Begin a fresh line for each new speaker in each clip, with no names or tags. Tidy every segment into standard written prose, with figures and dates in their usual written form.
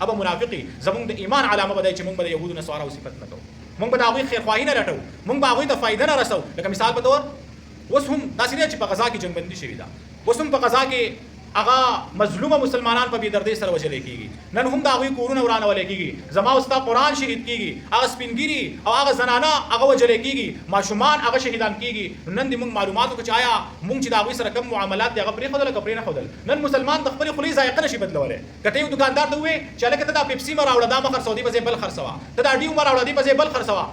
اب منافقي زمونږ د ایمان علامه بدای چې مونږ به يهودو نصارا او صفت نه کوو مونږ به د هغوی خیرخواهي نه لټو مونږ به هغوی ته فایده نه رسو لکه مثال په تور اوس هم داسې نه چې په غزا کې جنګبندي شوې ده اوس هم په غزا کې هغه مظلومه مسلمانان په بېدردۍ سره وژل کېږي نن هم د هغوی کورونه ورانول کېږي زما او ستا قرآن شهید کېږي هغه سپینګیري او هغه زنانه هغه وژل کېږي ماشومان هغه شهیدان کېږي نن دې موږ معلومات وکړو چې آیا موږ چې د هغوی سره کوم معاملات دي هغه پرېښودل که پرېنښودل نن مسلمان د خپلې خولې ذایقه نشي بدلولی که ته یو دوکاندار ته ووایې چې هلکه ته دا پیپسي مه راوړه دا مه خرڅوه دې په ځای بل خرڅوه ته دا ډیو مه راوړه دې په ځای بل خرڅوه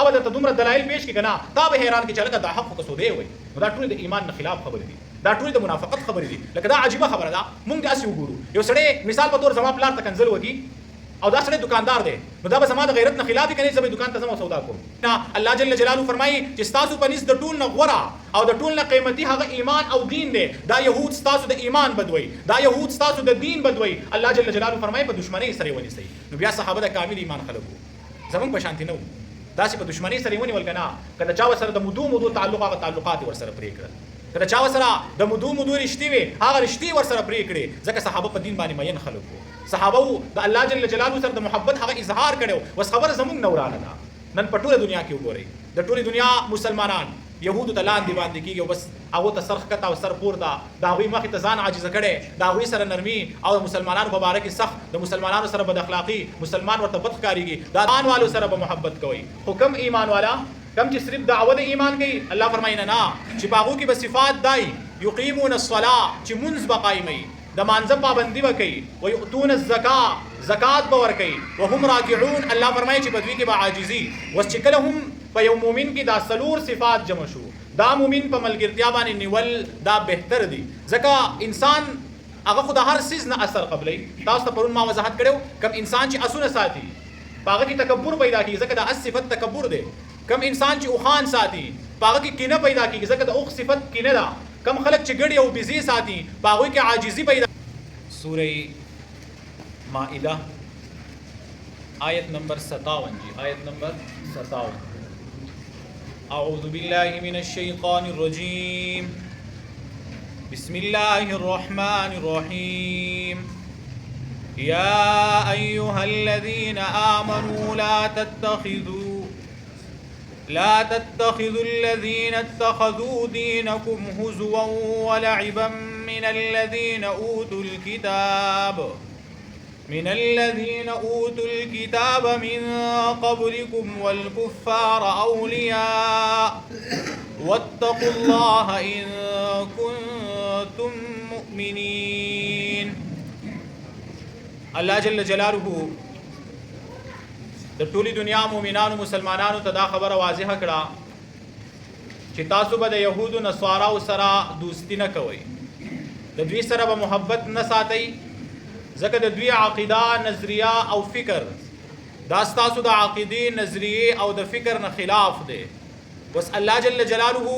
او درته دومره دلایل پیش کړي که نه تا به حیران کړي چې هلکه دا حق خو که سودی وایي نو دا ټولې د ایمان نه خلاف خبرې دي دا ټولې د منافقت خبرې دي لکه دا عجیبه خبره ده مونږ داسې وګورو یو سړی مثال په طور زما پلار ته کنځل وکړي او دا سړی دکاندار دی نو دا به زما د غیرت نه خلاف وي که نه زه به دکان ته ځم او سودا کوم نه الله جل جلاله فرمایي چې ستاسو په نس د ټول نه غوره او د ټول نه قیمتي هغه ایمان او دین دی دا یهود ستاسو د ایمان بدوي دا یهود ستاسو د دین بدوي الله جل جلاله فرمایي په دشمنۍ سره یې ونیسئ نو بیا صحابه د کامل ایمان خلک وو زمونږ په شانتي نه وو داسې په دشمنۍ سره یې ونیول که نه که د چا ورسره د مودو تعلق هغه تعلقات یې ورسره پرې کړل که د چا ورسره د مودو رشتې وې هغه رشتې ورسره پرې کړې ځکه صحابه په دین باندې مین خلک وو صحابه وو د الله جل جلاله سره د محبت هغه اظهار کړی اوس خبره زمونږ نه ورانه ده نن په ټوله دنیا کې وګورئ د ټولې دنیا مسلمانان یهودو ته لاندې باندې کېږي او بس هغو ته سر ښکته او سر پورته د هغوی مخې ته ځان عاجزه کړی د هغوی سره نرمي او د مسلمانانو په باره کې سخت د مسلمانانو سره بد اخلاقي مسلمان ورته بد ښکارېږي د ایمان والو سره به محبت کوئ خو کم ایمان والا کم چې صرف دعوه د ایمان کوي الله فرمایي نه چې په هغو کې به صفات دای یقیمون الصلاة چې مونځ به قایموي د مانځه پابندي به کوي ویؤتون الزکاة زکات به ورکوي وهم راکعون الله فرمایي چې په دوی کې به عاجزي اوس چې کله هم په یو مؤمن کې دا څلور صفات جمع شو دا مؤمن په ملګرتیا باندې نیول دا بهتر دي ځکه انسان هغه خو د هر څیز نه اثر قبلوي تاسو ته پرون ما وضاحت کړو کم انسان چې اسونه ساتي په هغه کې تکبر پیدا کېږي ځکه د اس صفت تکبر دی کم انسان چې اوښان ساتي په هغه کې کینه پیدا کېږي ځکه د اوښ صفت کینه ده کم خلک چې ګډې او بزې ساتي په هغوی کې عاجزي پیدا سورہ مائدہ آیت نمبر 57 جی آیت نمبر 57 اعوذ باللہ من الشیطان الرجیم بسم اللہ الرحمن الرحیم یا ایہا الذین آمنوا لا تتخذوا الذين اتخذوا دينكم هزوا ولعبا من الذين أوتوا الكتاب من قبلكم والكفار أولياء واتقوا الله إن كنتم مؤمنين الله جل جلاله د ټولي دنیا مؤمنانو مسلمانانو ته دا خبره واضحه کړه چې تاسو به د یهودو نصاراو سره دوستی نه کوئ د دوی سره به محبت نه ساتئ ځکه د دوی عقیده نظریه او فکر دا ستاسو د عقیدې نظریې او د فکر نه خلاف دی بس الله جل جلاله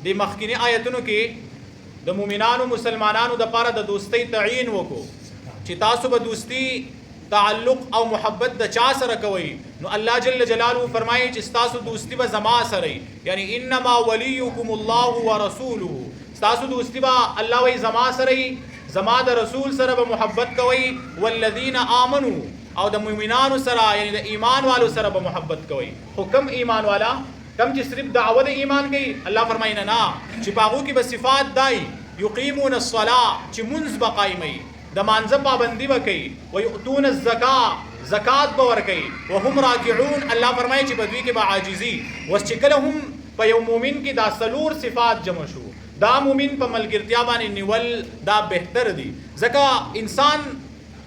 د مخکینی آیتونو کې د مؤمنانو مسلمانانو د پاره د دوستی تعیین وکړو چې تاسو به دوستی تعلق او محبت د چا سره کوي نو الله جل جلاله فرمایي چې تاسو دوستی به زما سره یعنی انما وليكم الله ورسوله تاسو دوستی به الله وی زما سره زما د رسول سره به محبت کوي والذین آمنوا او د مؤمنانو سره یعنی د ایمان والو سره به محبت کوي حکم ایمان والا کم چې صرف دعوه د ایمان کوي الله فرمایي نه چې باغو کې به صفات دای یقیمون الصلاة چې منځ به قایموي د مانځه پابندي به کوي ویؤتون الزکاة زکات به ورکوي وهم راکعون الله فرمایي چې په دوی کې به عاجزي اوس چې کله هم په یو مؤمن کې دا څلور صفات جمع شو دا مؤمن په ملګرتیا باندې نیول دا بهتر دي ځکه انسان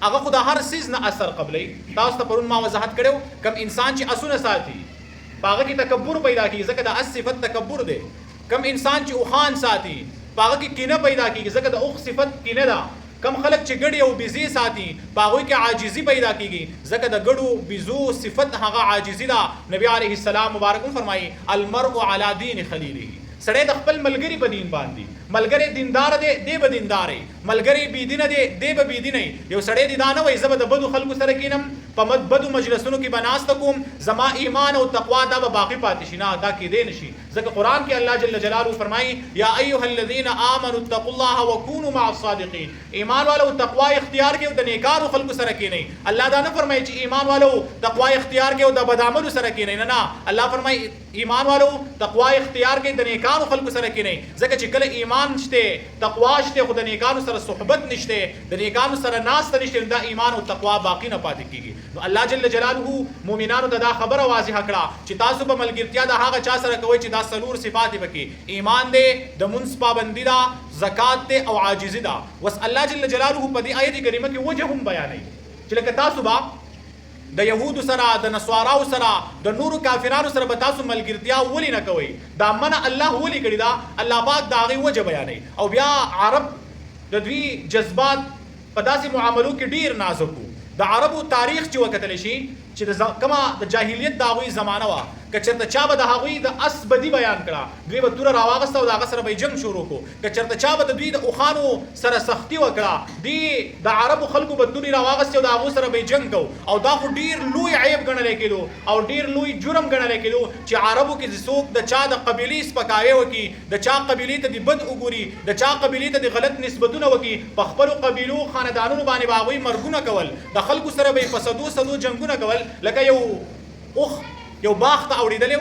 هغه خو د هر څیز نه اثر قبلوي تاسو ته پرون ما وضاحت کړو کم انسان چې اسونه ساتي په هغه کې تکبر پیدا کېږي ځکه د اس صفت تکبر دی کم انسان چې اوښان ساتي په هغه کې کینه پیدا کېږي ځکه د اوښ صفت کینه ده کم خلک چې ګډې او بزې ساتي په هغوی کې عاجزي پیدا کېږي ځکه د ګډو بزو صفت هغه عاجزي ده نبی علیه السلام مبارک فرمایي المرء علی دین خلیله سړی د خپل ملګري په دین باندې ملګری دیندار دی به دینداري، ملګری بيدینه دی به بيدینه. یو سړی دی دا نه وایي زه به د بدو خلکو سره کینم، په بدو مجلسونو کې به ناسته کوم، زما ایمان او تقوا دا به باقي پاتې شي. نه، دا کېدی نشي. ځکه قرآن کې الله جل جلاله فرمایي یا ایها الذین آمنوا اتقوا الله وکونوا مع الصادقین. ایمان والو تقوا اختیار کې او د نیکانو خلکو سره کینئ. الله دا نه فرمایي چې ایمان والو تقوا اختیار کې او د بدعملو سره کینئ. نه، الله فرمایي ایمان والو تقوا اختیار کې د نیکانو خلکو سره کینئ. ځکه چې کله ایمان شته، تقوا شته، خو د نیکانو سره صحبت نشته، د نیکانو سره ناسته نشته، دا ایمان او تقوا باقی نه پاتې کیږي. نو الله جل جلاله مؤمنانو ته دا خبره واضحه کړه چې تاسو په ملګرتیا د هغه چا سره کوئ چې دا څلور صفات پکې ایمان دی، د منځ پابندي ده، زکات دی او عاجزي ده. وس الله جل جلاله په دې آیت کریمه کې وجه هم بیانوي چې لکه تاسو به د یهودو سره، د نصاراو سره، د نورو کافرانو سره به تاسو ملګرتیا ولې نه کوئ. دا منع الله ولې کړې ده؟ الله پاک د هغې وجه بیانوي. او بیا عرب د دوی جذبات په داسې معاملو کې ډیر نازک وو. د عربو تاریخ چې وکتلی شي چې کومه د جاهلیت د هغوی زمانه وه، که چېرته چا به د هغوی د اس بدي بیان کړه، دوی به توره راواغسته او د هغه سره به یې جنګ شروع کړو. که چېرته چا به د دوی د اوښانو سره سختي وکړه، دوی د عربو خلکو به تورې راواغستې او د هغو سره به یې جنګ کوو. او دا خو ډېر لوی عیب ګڼلی کېدو او ډېر لوی جرم ګڼلی کېدو چې عربو کې څوک د چا د قبیلې سپکاوی وکړي، د چا قبیلې ته د بد وګوري، د چا قبیلې ته د غلط نسبتونه وکړي. په خپلو قبیلو خاندانونو باندې به هغوی مرګونه کول، د خلکو سره به یې په صدو جنګونه کول. لکه یو اوښ یو باغ ته اوړېدلی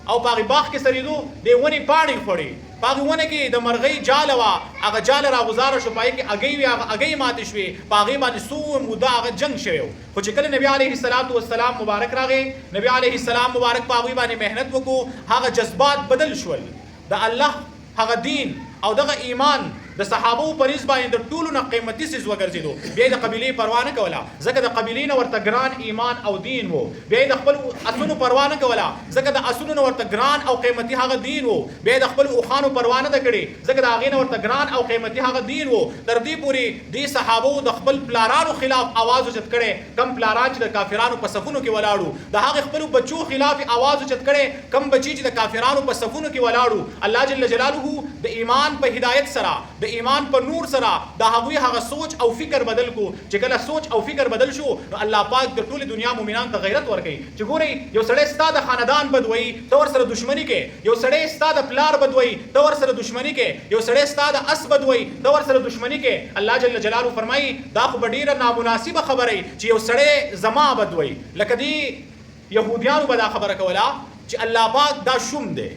او په هغې باغ کې سرېدو، د ونې پاڼې خوړې، په هغې ونه کې د مرغۍ جاله وه، هغه جاله راغوزاره شو، په هغې کې هګۍ وې، هغه هګۍ ماتې شوې، په هغې باندې څو موده هغه جنګ شوی و. خو چې کله نبي علیه السلام مبارک راغی، نبي علیه السلام مبارک په هغوی باندې محنت وکړو، هغه جذبات بدل شول. د الله هغه دین او دغه ایمان د صحابو په نسبت باندې د ټولو نه قیمتي څیز وګرځېدو. بیا یې د قبیلې پروا نه کوله، ځکه د قبیلې نه ورته ګران ایمان او دین و. بیا یې د خپلو اسونو پروا نه کوله، ځکه د اسونو نه ورته ګران او قیمتي هغه دین و. بیا یې د خپلو اوښانو پروا نه ده کړې، ځکه د هغې نه ورته ګران او قیمتي هغه دین و. تر دې پورې دې صحابو د خپل پلارانو خلاف اواز اوچت کړی، کم پلاران چې د کافرانو په صفونو کې ولاړو، د هغې خپلو بچو خلاف اواز اوچت کړی، کم بچي چې د کافرانو په صفونو کې ولاړو. الله جل جلاله د ایمان په هدایت سره، د ایمان په نور سره د هغوی هغه سوچ او فکر بدل کو. چې کله سوچ او فکر بدل شو، نو الله پاک د ټولې دنیا مؤمنانو ته غیرت ورکوي چې ګورئ یو سړی ستا د خاندان بد وایي ته ورسره دښمني کې، یو سړی ستا د پلار بد وایي ته ورسره دښمني کې، یو سړی ستا د اس بد وایي ته ورسره دښمني کې. الله جل جلاله فرمایي دا خو به ډېره نامناسبه خبره چې یو سړی زما بد وایي. لکه دې یهودیانو به دا خبره کوله چې الله پاک دا شوم دی،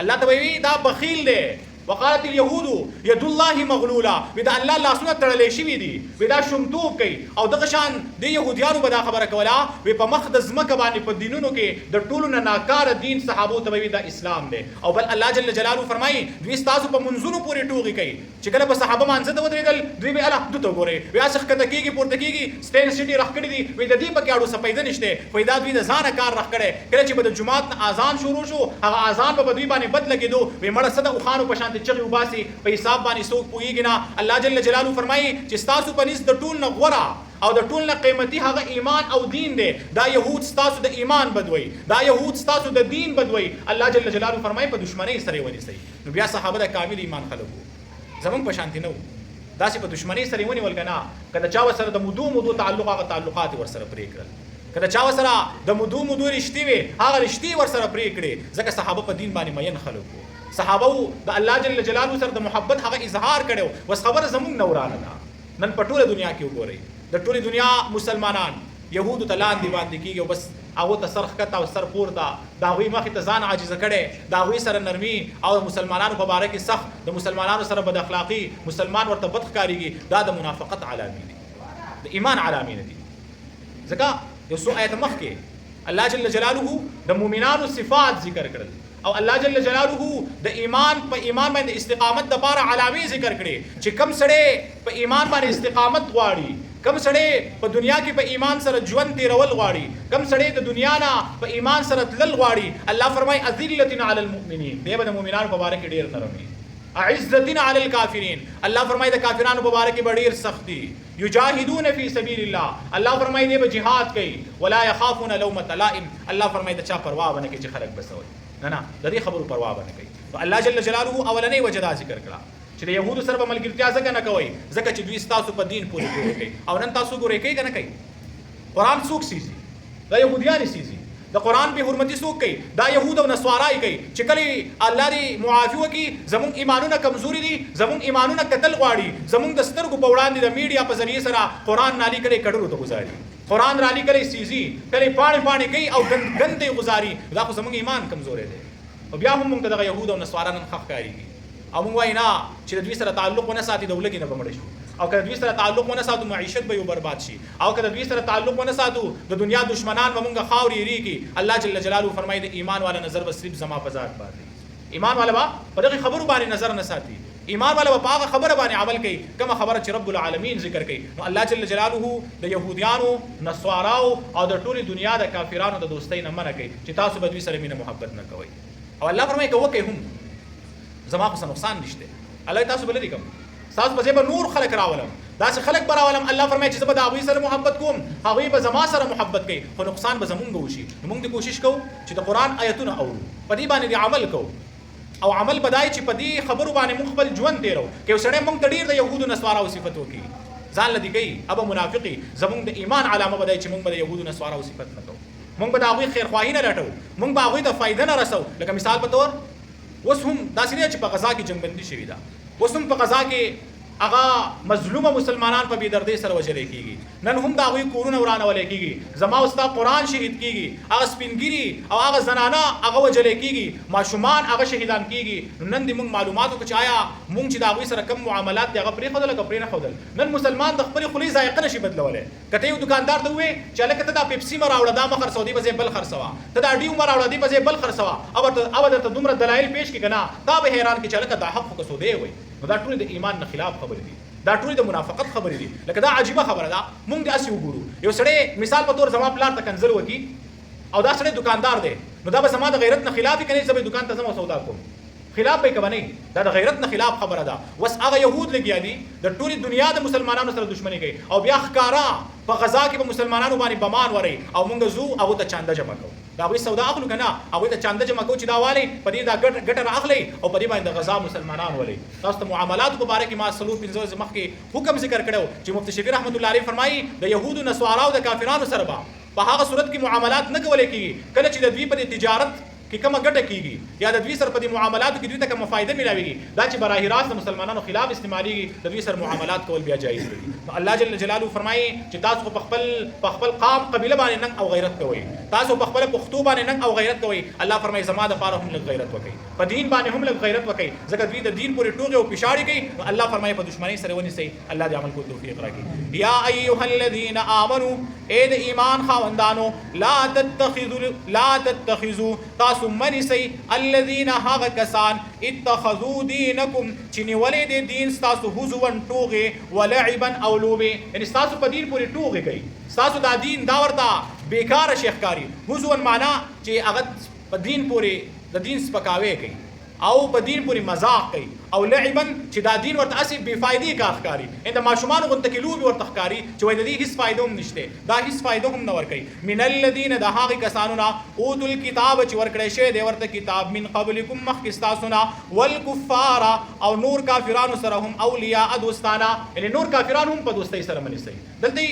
الله ته وایي دا بخیل دی. وقالت اليهود يد الله مغلوله، ودا الله لاسونه تړلې شوي دي، ودا شومتوب کوي. او دغه شان د یهودیانو به دا خبره کوله وی په مخ د ځمکه باندې په دینونو کې د ټولو نه ناکاره دین صحابو ته وی دا اسلام دی. او بل الله جل جلاله فرمایي دوی ستاسو په منځونو پورې ټوغې کوي. چې کله به صحابه مانځه ته ودرېدل، دوی به الله دته ګورئ وی هسې ښکته کېږي پورته کېږي، سټین سټي رخ کړي دي، وی د دې پکې اړو څه پیدا نشته، خو دا دوی د ځانه کار رخ کړی. کله چې به د جومات نه اذان شروع شو، هغه اذان به دوی باندې بد لګېدو، وی مړه څه د اوښانو په شانتې چغې وباسي، په حساب باندې څوک پوهېږي نه. الله جل جلاله فرمایي چې ستاسو په نسبت د ټول نه غوره او د ټول نه قیمتي هغه ایمان او دین دی. دا یهود ستاسو د ایمان بدوي، دا یهود ستاسو د دین بدوي. الله جل جلاله فرمایي په دشمنۍ سره یې ونیسئ. نو بیا صحابه د کامل ایمان خلک وو، زمونږ په شانتې نه وو، داسې په دشمنۍ سره یې ونیول که نه. که د چا ورسره د مودو تعلق هغه تعلقات یې ورسره پرې کړل، که د چا ورسره د مودو رشتې وې هغه رشتې ورسره پرې کړې، ځکه صحابه په دین باندې مین خلک وو. صحابه د الله جل جلاله سره د محبت هغه اظهار کړو. وس خبره زمونږ نه ورانه ده. نن په ټوله دنیا کې وګورئ، د ټولې دنیا مسلمانان یهودو ته لاندې کېږي او بس هغو ته سر ښکته او سر پورته، د هغوی مخې ته ځان عاجزه کړی، د هغوی سره نرمي او د مسلمانانو په باره کې سخت، د مسلمانانو سره بد اخلاقي، مسلمان ورته بد ښکارېږي. دا د منافقت علامې دي، د ایمان علامې نه دي. ځکه یو څو آیته مخکې الله جل جلاله د مؤمنانو صفات ذکر کړل او الله جل جلاله د ایمان په ایمان باندې استقامت د لپاره علامې ذکر کړي چې کم سړی په ایمان باندې استقامت غواړي، کم سړی په دنیا کې په ایمان سره ژوند تیرول غواړي، کم سړی د دنیا نه په ایمان سره تلل غواړي. الله فرمایي اذلة علی المؤمنین، دی به د مؤمنانو په باره کې ډېر نرم وي. عزة علی الکافرین، الله فرمایي د کافرانو په باره کې به ډېر سخت دي. یجاهدون فی سبیل الله، الله فرمایي دی به جهاد کوي. ولا یخافون لومة لائم، الله فرمایي د چا پروا به نه کوي چې خلک بسوي، نه د دې خبرو پروا به نه کوي. نو الله جل جلاله اولنۍ وجه دا ذکر کړه چې د یهودو سره به ملګرتیا ځکه نه کوئ ځکه چې دوی ستاسو په دین پورې پوهې کوي او نن تاسو ګورئ کوي که نه کوي قرآن څوک سیزي دا یهودیان یې سیزي د قرآن بې حرمتي څوک کوي دا یهود او نصوارا کوي چې کله الله دې معافي وکړي زموږ ایمانونه کمزوري دي زموږ ایمانونه کتل غواړي زموږ د سترګو په وړاندې د میډیا په ذریعې سره قرآن نالي کړی کډرو ته ګزاري قرآن رالي کړی سیزي کله پاڼې پاڼې کوي او ګندې گزاري دا خو زموږ ایمان کمزوری دی او بیا هم موږ ته دغه یهود او نصوارا نن ښه ښکارېږي او موږ وایو نه چې د دوی سره تعلق ونه ساتي د ولږې نه به مړه شو او که د دوی سره تعلق ونه ساتو معیشت به یو برباد شي او که د دوی سره تعلق ونه ساتو د دنیا دشمنان به موږ خاورې یېرېږي الله جل جلاله فرمایي د ایمان والا نظر به صرف زما په ذات باندې ایمان والا به په دغې خبرو باندې نظر نه ساتي ایمان والا به په هغه خبره باندې عمل کوي کومه خبره چې رب العالمین ذکر کوي نو الله جل جلاله د یهودیانو نصواراو او د ټولې دنیا د کافرانو د دوستۍ نه منع کوي چې تاسو به دوی سره مینه محبت نه کوئ او الله فرمایي که وکئ هم زما خو څه نقصان نشته الله تاسو به لرې کوم ستاسو په ځای به نور خلک راولم داسې خلک به راولم الله فرمایي چې زه به د هغوی سره محبت کوم هغوی به زما سره محبت کوي خو نقصان به زمونږ وشي نو موږ دې کوشش کوو چې د قرآن آیتونه اورو په دې باندې دې عمل کوو او عمل بدای چې په دې خبرو باندې موږ خپل ژوند تېرو که یو سړی موږ ته ډېر د یهودو نصواراو صفت وکړي ځان له دې کوي ابه منافقي زموږ د ایمان علامه بدای چې موږ به د یهودو نصواراو صفت نه کوو موږ به د هغوی خیرخواهي نه لټوو موږ به هغوی ته فایده نه رسوو لکه مثال په طور اوس هم داسې نه چې په غزا کې جنګبندي شوې ده اوس هم په غزا کې هغه مظلومه مسلمانان په بېدردۍ سره وژلی کېږي نن هم د هغوی کورونه ورانولی کېږي زما او ستا قرآن شهید کېږي هغه سپینګیري او هغه زنانه هغه وژلی کېږي ماشومان هغه شهیدان کېږي نو نن دې موږ معلومات وکړو چې آیا موږ چې د هغوی سره کم معاملات دي هغه پرېښودل که پرېنښودل نن مسلمان د خپلې خولې ذایقه نشي بدلولی که ته یو دوکاندار ته ووایې چې هلکه ته دا پیپسي مه راوړه دا مه خرڅوه دې په ځای بل خرڅوه ته دا ډیو مه راوړه دې په ځای بل خرڅوه او درته دومره دلایل پیش کړي که نه تا به حیران کړي چې هلکه دا حق خو که سودی وایي نو دا ټولې د ایمان نه خلاف خبرې دي دا ټولې د منافقت خبرې دي لکه دا عجیبه خبره ده موږ دې هسې وګورو یو سړی مثال په طور زما پلار ته کنځل وکړي او دا سړی دوکاندار دی نو دا به زما د غیرت نه خلاف وي که نه زه به دوکان ته ځم او سودا کوم خلاف به یې که به نه دا د غیرت نه خلاف خبره ده اوس هغه یهود لګیا دي د ټولې دنیا د مسلمانانو سره دښمني کوي او بیا ښکاره په غزا کې به مسلمانانو باندې بمان ورئ او موږ ځو هغو ته چانده جمع کوو د هغوی سودا اخلو که نه هغوی ته چانده جمع کوو چې دا والی په دې دا ګټه رااخلئ او په دې باندې د غزا مسلمانان ولئ تاسو ته معاملاتو په باره کې ما 4-5 ورځې مخکې حکم ذکر کړی و چې مفتي شفیع رحمت الله علیه فرمایي د یهودو نصواراو د کافرانو سره به په هغه صورت کې معاملات نه کولی کېږي کله چې د دوی په دې تجارت کې کومه ګټه کېږي یا د دوی سره په دې معاملاتو کې دوی ته کومه فایده میلاویږي دا چې براهي راست د مسلمانانو خلاف استعمالیږي د دوی سره معاملات کول بیا جایز دي نو الله جل جلاله فرمایي چې تاسو په خپل قام قبیله باندې ننګ او غیرت کوئ تاسو په خپل پښتو باندې ننګ او غیرت کوئ الله فرمایي زما دپاره هم لږ غیرت وکړئ په دین باندې هم لږ غیرت وکړئ ځکه دوی د دین پورې ټوغې او پیشاړې کوي نو الله فرمایي په دشمنۍ سره ونیسئ الله دې عمل کولو توفیق راکړي یا ایها الذین آمنوا ای د ایمان خاوندانو لا تتخذوا تاسو منیسئ الذین هغه کسان اتخذوا دینکم چې نیولې د دین ستاسو هزوا ټوغې ولعبا او لوبې یعنې ستاسو په دین پورې ټوغې کوي ستاسو دا دین دا ورته بیکاره شي ښکاري هزوا معنا چې هغه په دین پورې د دین سپکاوی کوي او په دین پورې مذاق کوي او لعبا چې دا دین ورته هسې بې فایدې کار ښکاري د ماشومانو غونته کې لوبې ورته ښکاري چې وایي د دې هېڅ فایده هم نشته دا هېڅ فایده هم نه ورکوي من الذین د هغې کسانو نه اوتو الکتاب چې ورکړی شوی دی ورته کتاب من قبلکم مخکې ستاسو نه والکفار او نور کافرانو سره هم اولیاء دوستانه یعنې نور کافران هم په دوستۍ سره منیسئ دلته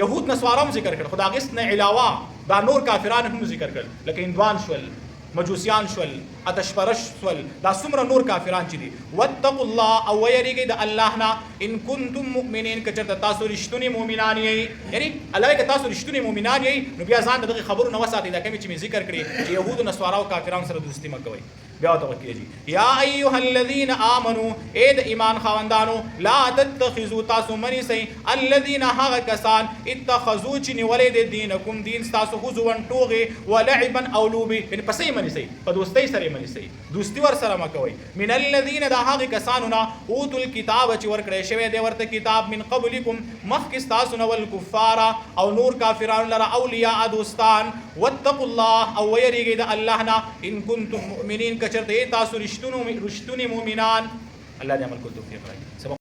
یهود نصوارا هم ذکر کړل خو د هغې نه علاوه دا نور کافران هم ذکر کړل لکه هندوان شول مجوسیان شول آتشپرش شول دا څومره نور کافران چې دي واتقوا الله او ویریږئ د الله نه ان کنتم مؤمنین که چېرته تاسو رښتونې مؤمنان یئ یعنې الله وایي که تاسو رښتونې مؤمنان یئ نو بیا ځان د دغې خبرو نه وساتئ دا کومې چې مې ذکر کړي چې یهودو نصواراو کافرانو سره دوستي مه کوئ بیا ورته وکړي یا ایها الذین آمنوا ای د ایمان خاوندانو لا تتخذوا تاسو منیسئ الذین هغه کسان اتخذوا چې نیولې د دینکم دین ستاسو هزوا ټوغې ولعبا او لوبې یعنې پسې منیسئ په دوستۍ سره منیسئ دوستي ورسره مه کوئ من الذین د هغې کسانو نه اوتو الکتاب چې ورکړی شوی دی ورته کتاب من قبلکم مخکې ستاسو نه والکفار او نور کافرانو لره اولیاء دوستان واتقوا الله او ویریږئ د الله نه ان کنتم مؤمنین که چېرته تاسو رښتونې مؤمنان الله دې عمل کولو توفیق راکړي